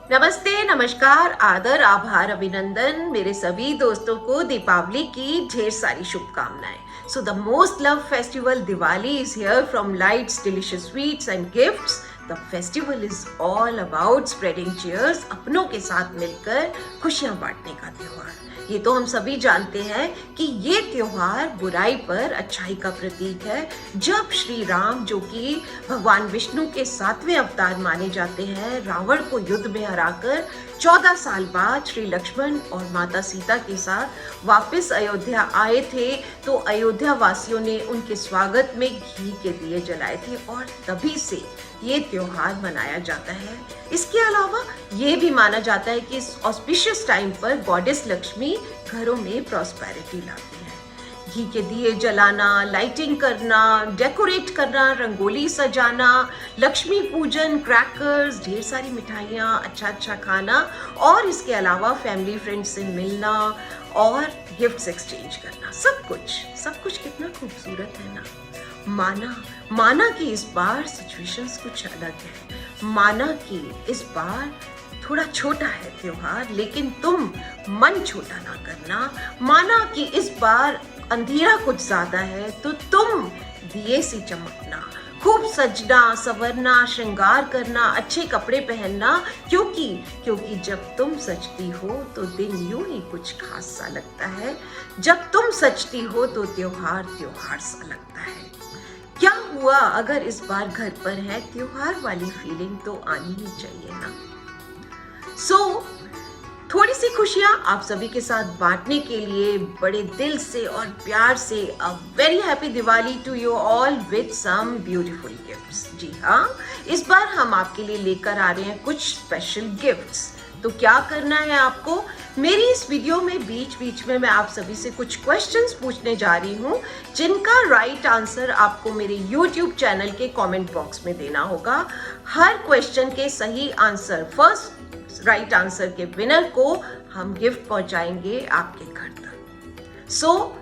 नमस्ते, नमस्कार, आदर, आभार, अभिनंदन मेरे सभी दोस्तों को दीपावली की ढेर सारी शुभकामनाएं। So the most love festival Diwali is here from lights, delicious sweets and gifts. The festival is all about spreading cheers, अपनों के साथ मिलकर खुशियां बांटने का त्योहार। ये तो हम सभी जानते हैं कि ये त्योहार बुराई पर अच्छाई का प्रतीक है। जब श्री राम, जो कि भगवान विष्णु के 7वें अवतार माने जाते हैं, रावण को युद्ध में हराकर 14 साल बाद श्री लक्ष्मण और माता सीता के साथ वापस अयोध्या आए थे, तो अयोध्या वासियों ने उनके स्वागत में घी के दिए जलाए थे और तभी से ये त्योहार मनाया जाता है। इसके अलावा ये भी माना जाता है कि इस ऑस्पिशियस टाइम पर गॉडेस लक्ष्मी घरों में प्रॉस्पेरिटी लाती है। घी के दिए जलाना, लाइटिंग करना, डेकोरेट करना, रंगोली सजाना, लक्ष्मी पूजन, क्रैकर्स, ढेर सारी मिठाइयाँ, अच्छा अच्छा खाना और इसके अलावा फैमिली फ्रेंड्स से मिलना और गिफ्ट्स एक्सचेंज करना, सब कुछ कितना खूबसूरत है ना। माना कि इस बार सिचुएशंस कुछ अलग है। माना कि इस बार थोड़ा छोटा है त्योहार, लेकिन तुम मन छोटा ना करना। माना कि इस बार अंधेरा कुछ ज्यादा है, तो तुम दिए से चमकना, खूब सजना, संवरना, श्रृंगार करना, अच्छे कपड़े पहनना, क्योंकि जब तुम सजती हो तो दिन यूं ही कुछ खास सा लगता है। जब तुम सजती हो तो त्योहार सा लगता है। क्या हुआ अगर इस बार घर पर है, त्योहार वाली फीलिंग तो आनी ही चाहिए ना। थोड़ी सी खुशियां आप सभी के साथ बांटने के लिए बड़े दिल से और प्यार से a very happy Diwali to you all with some beautiful gifts. जी हाँ, इस बार हम आपके लिए लेकर आ रहे हैं कुछ स्पेशल गिफ्ट्स। तो क्या करना है आपको, मेरी इस वीडियो में बीच में मैं आप सभी से कुछ क्वेश्चंस पूछने जा रही हूँ, जिनका राइट आंसर आपको मेरे YouTube चैनल के कमेंट बॉक्स में देना होगा। हर क्वेश्चन के सही आंसर, फर्स्ट राइट आंसर के विनर को हम गिफ्ट पहुंचाएंगे आपके घर तक।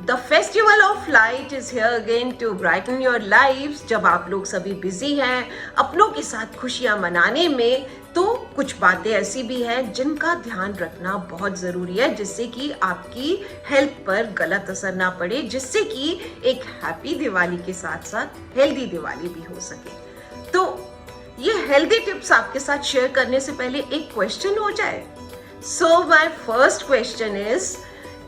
The festival of light is here again to brighten your lives. जब आप लोग सभी बिजी हैं अपनों के साथ खुशियां मनाने में, तो कुछ बातें ऐसी भी हैं जिनका ध्यान रखना बहुत जरूरी है, जिससे कि आपकी हेल्थ पर गलत असर ना पड़े, जिससे कि एक हैप्पी दिवाली के साथ साथ हेल्दी दिवाली भी हो सके। तो ये हेल्दी टिप्स आपके साथ शेयर करने से पहले एक क्वेश्चन हो जाए। So my first question is,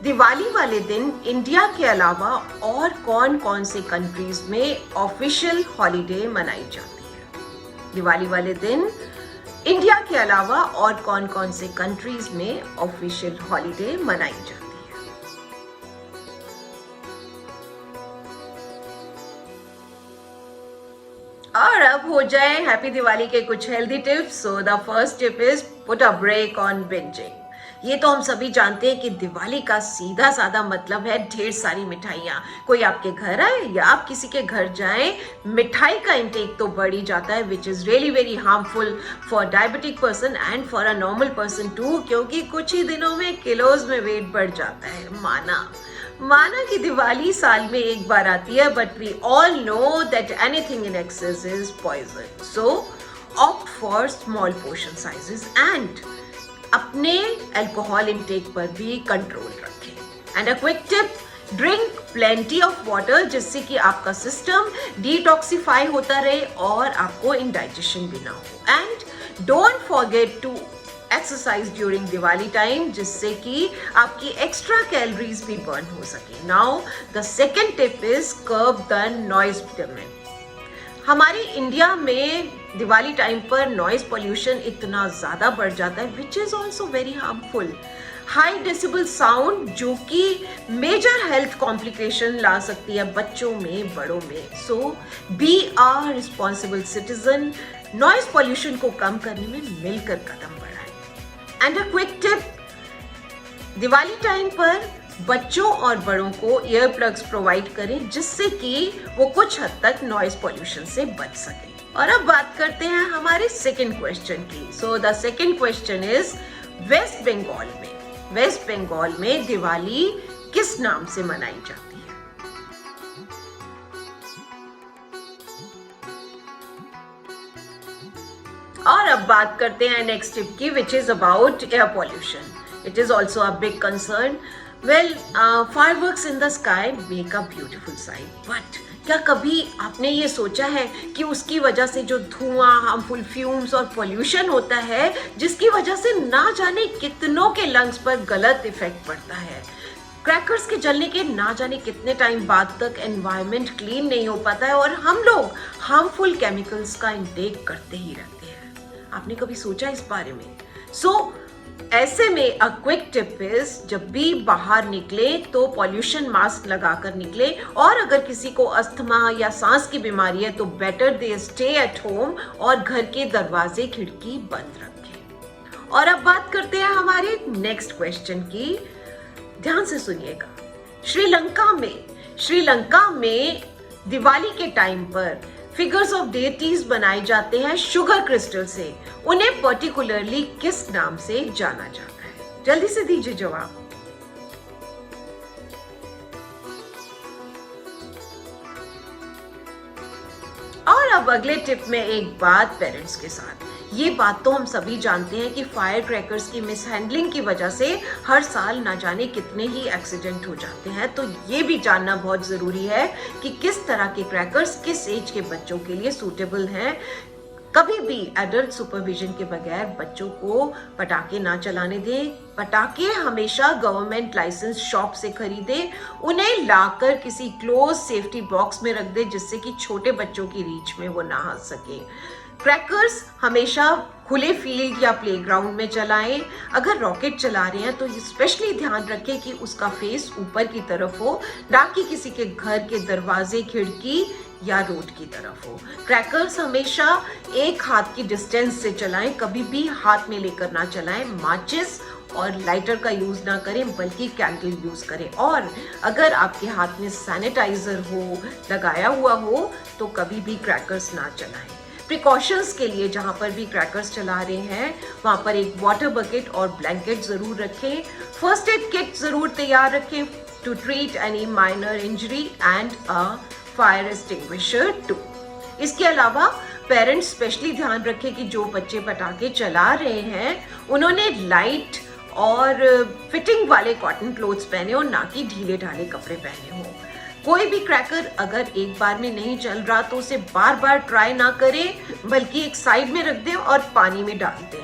Diwali वाले दिन इंडिया के अलावा और कौन कौन से कंट्रीज में ऑफिशियल हॉलिडे मनाई जाती है? दिवाली वाले दिन इंडिया के अलावा और कौन कौन से कंट्रीज में ऑफिशियल हॉलिडे मनाई जाती है? और अब हो जाए हैप्पी दिवाली के कुछ healthy tips. So the first tip is put a break on binging. ये तो हम सभी जानते हैं कि दिवाली का सीधा साधा मतलब है ढेर सारी मिठाइयाँ। कोई आपके घर आए या आप किसी के घर जाएं, मिठाई का इंटेक तो बढ़ ही जाता है, which is really very harmful for diabetic person and for a normal person too, क्योंकि कुछ ही दिनों में किलोज में वेट बढ़ जाता है। माना कि दिवाली साल में एक बार आती है, but we all know that anything in excess is poison. So opt for small portion sizes and अपने अल्कोहल इनटेक पर भी कंट्रोल रखें। And a quick tip, drink plenty of water, जिससे कि आपका सिस्टम डिटॉक्सिफाई होता रहे और आपको इंडाइजेशन भी ना हो। And don't forget to exercise during Diwali time, जिससे कि आपकी एक्स्ट्रा कैलोरीज भी बर्न हो सके। Now the second tip is curb the noise dement. हमारे इंडिया में दिवाली टाइम पर नॉइज पोल्यूशन इतना ज्यादा बढ़ जाता है, which is also very harmful. High decibel sound, जो कि मेजर हेल्थ कॉम्प्लिकेशन ला सकती है बच्चों में, बड़ों में। So be are responsible citizen, noise pollution को कम करने में मिलकर कदम बढ़ाएं। And a quick tip, Diwali time पर बच्चों और बड़ों को ईयर प्लग्स प्रोवाइड करें, जिससे कि वो कुछ हद तक नॉइज पोल्यूशन से बच सके। और अब बात करते हैं हमारे सेकंड क्वेश्चन की। So the second question is, West Bengal में दिवाली किस नाम से मनाई जाती है? और अब बात करते हैं नेक्स्ट टिप की, which is about air pollution. It is also a big concern. Well, fireworks in the sky make a beautiful site, but क्या कभी आपने ये सोचा है कि उसकी वजह से जो धुआं, हार्मफुल फ्यूम्स और पोल्यूशन होता है, जिसकी वजह से ना जाने कितनों के लंग्स पर गलत इफेक्ट पड़ता है. क्रैकर्स के जलने के ना जाने कितने टाइम बाद तक एनवायरनमेंट क्लीन नहीं हो पाता है और हम लोग हार्मफुल केमिकल्स का इंटेक करते ही रहते हैं. आपने कभी सोचा इस बारे में? ऐसे में अ क्विक टिप इज, जब भी बाहर निकले तो पॉल्यूशन मास्क लगाकर निकले, और अगर किसी को अस्थमा या सांस की बीमारी है तो better they stay at home और घर के दरवाजे खिड़की बंद रखें. और अब बात करते हैं हमारे नेक्स्ट क्वेश्चन की. ध्यान से सुनिएगा. श्रीलंका में दिवाली के टाइम पर फिगर्स ऑफ डेटीज बनाए जाते हैं शुगर क्रिस्टल से. उन्हें पर्टिकुलरली किस नाम से जाना जाता है? जल्दी से दीजिए जवाब. और अब अगले टिप में एक बात पेरेंट्स के साथ. ये बात तो हम सभी जानते हैं कि फायर क्रैकर्स की मिसहैंडलिंग की वजह से हर साल ना जाने कितने ही एक्सीडेंट हो जाते हैं. तो ये भी जानना बहुत जरूरी है कि किस तरह के क्रैकर्स किस एज के बच्चों के लिए सूटेबल हैं. कभी भी एडल्ट सुपरविजन के बगैर बच्चों को पटाखे ना चलाने दें. पटाखे हमेशा गवर्नमेंट लाइसेंस शॉप से खरीदें. उन्हें लाकर किसी क्लोज सेफ्टी बॉक्स में रख दें जिससे कि छोटे बच्चों की रीच में वो ना आ सके. क्रैकर्स हमेशा खुले फील्ड या प्लेग्राउंड में चलाएं. अगर रॉकेट चला रहे हैं तो स्पेशली ध्यान रखें कि उसका फेस ऊपर की तरफ हो, ना कि किसी के घर के दरवाजे, खिड़की या रोड की तरफ हो. क्रैकर्स हमेशा एक हाथ की डिस्टेंस से चलाएं. कभी भी हाथ में लेकर ना चलाएं. माचिस और लाइटर का यूज ना करें बल्कि कैंडल यूज करें. और अगर आपके हाथ में सैनिटाइजर हो, लगाया हुआ हो, तो कभी भी क्रैकर्स ना चलाएं. प्रिकॉशंस के लिए जहां पर भी क्रैकर्स चला रहे हैं वहां पर एक वाटर बकेट और ब्लैंकेट जरूर रखें. फर्स्ट एड किट जरूर तैयार रखें to treat any minor injury and a fire extinguisher too. इसके अलावा पेरेंट्स स्पेशली ध्यान रखें कि जो बच्चे पटाखे चला रहे हैं उन्होंने लाइट और फिटिंग वाले कॉटन क्लोथ्स पहने हो, ना कि ढीले ढाले कपड़े पहने हो. कोई भी क्रैकर अगर एक बार में नहीं चल रहा तो उसे बार बार ट्राई ना करें बल्कि एक साइड में रख दें और पानी में डाल दें.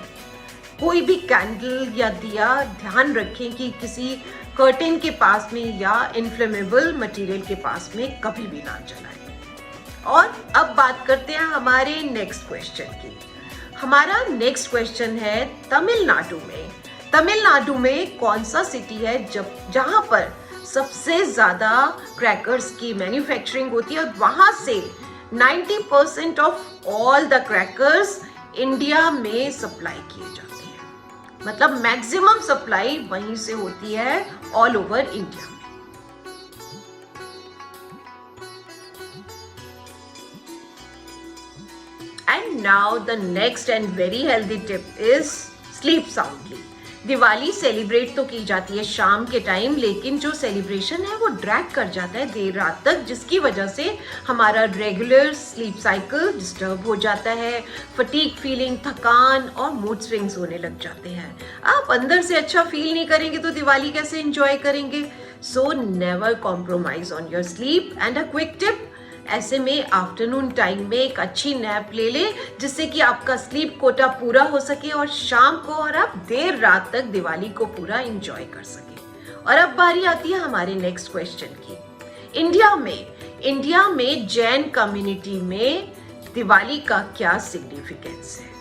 कोई भी कैंडल या दिया ध्यान रखें कि किसी कर्टेन के पास में या इन्फ्लेमेबल मटेरियल के पास में कभी भी ना जलाएं. और अब बात करते हैं हमारे नेक्स्ट क्वेश्चन की. हमारा नेक्स्ट क्वेश्चन है तमिलनाडु में कौन सा सिटी है जहां पर सबसे ज्यादा क्रैकर्स की मैन्युफैक्चरिंग होती है और वहां से 90% of all the crackers India में सप्लाई किए जाते हैं. मतलब मैक्सिमम सप्लाई वहीं से होती है all over India. And now the next and very healthy tip is sleep soundly. Diwali celebrate तो की जाती है शाम के टाइम, लेकिन जो सेलिब्रेशन है वो ड्रैग कर जाता है देर रात तक, जिसकी वजह से हमारा रेगुलर स्लीप साइकिल डिस्टर्ब हो जाता है. फटीग फीलिंग, थकान और मूड स्विंग्स होने लग जाते हैं. आप अंदर से अच्छा फील नहीं करेंगे तो दिवाली कैसे एंजॉय करेंगे? So never compromise on your sleep. And a quick tip, ऐसे में आफ्टरनून टाइम में एक अच्छी नैप ले ले जिससे कि आपका स्लीप कोटा पूरा हो सके और शाम को और आप देर रात तक दिवाली को पूरा एंजॉय कर सके. और अब बारी आती है हमारे नेक्स्ट क्वेश्चन की. इंडिया में जैन कम्युनिटी में दिवाली का क्या सिग्निफिकेंस है?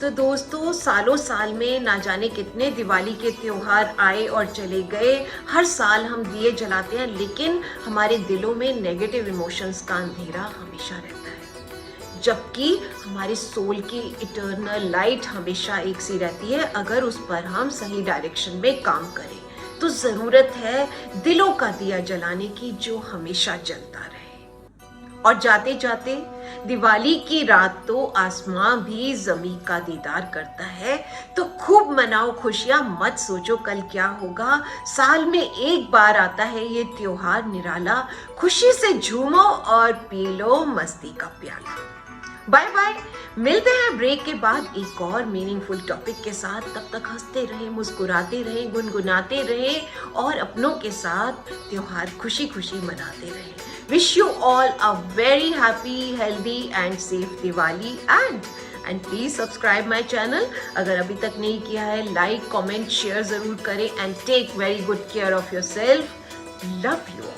तो दोस्तों, सालों साल में ना जाने कितने दिवाली के त्योहार आए और चले गए. हर साल हम दिए जलाते हैं लेकिन हमारे दिलों में नेगेटिव इमोशंस का अंधेरा हमेशा रहता है, जबकि हमारे सोल की इटर्नल लाइट हमेशा एक सी रहती है अगर उस पर हम सही डायरेक्शन में काम करें. तो जरूरत है दिलों का दिया जलाने की जो हमेशा जलता रहे. और जाते जाते दिवाली की रात तो आसमां भी जमी का दीदार करता है। तो खूब मनाओ खुशियां, मत सोचो कल क्या होगा। साल में एक बार आता है ये त्योहार निराला, खुशी से झूमो और पी लो मस्ती का प्याला। बाय बाय, मिलते हैं ब्रेक के बाद एक और मीनिंगफुल टॉपिक के साथ। तब तक हंसते रहे, मुस्कुराते रहे, गुनगुनाते रहे और अपनों के साथ त्योहार खुशी खुशी मनाते रहे। Wish you all a very happy, healthy and safe Diwali and please subscribe my channel. अगर अभी तक नहीं किया है, लाइक कमेंट शेयर जरूर करें and take very good care of yourself. Love you.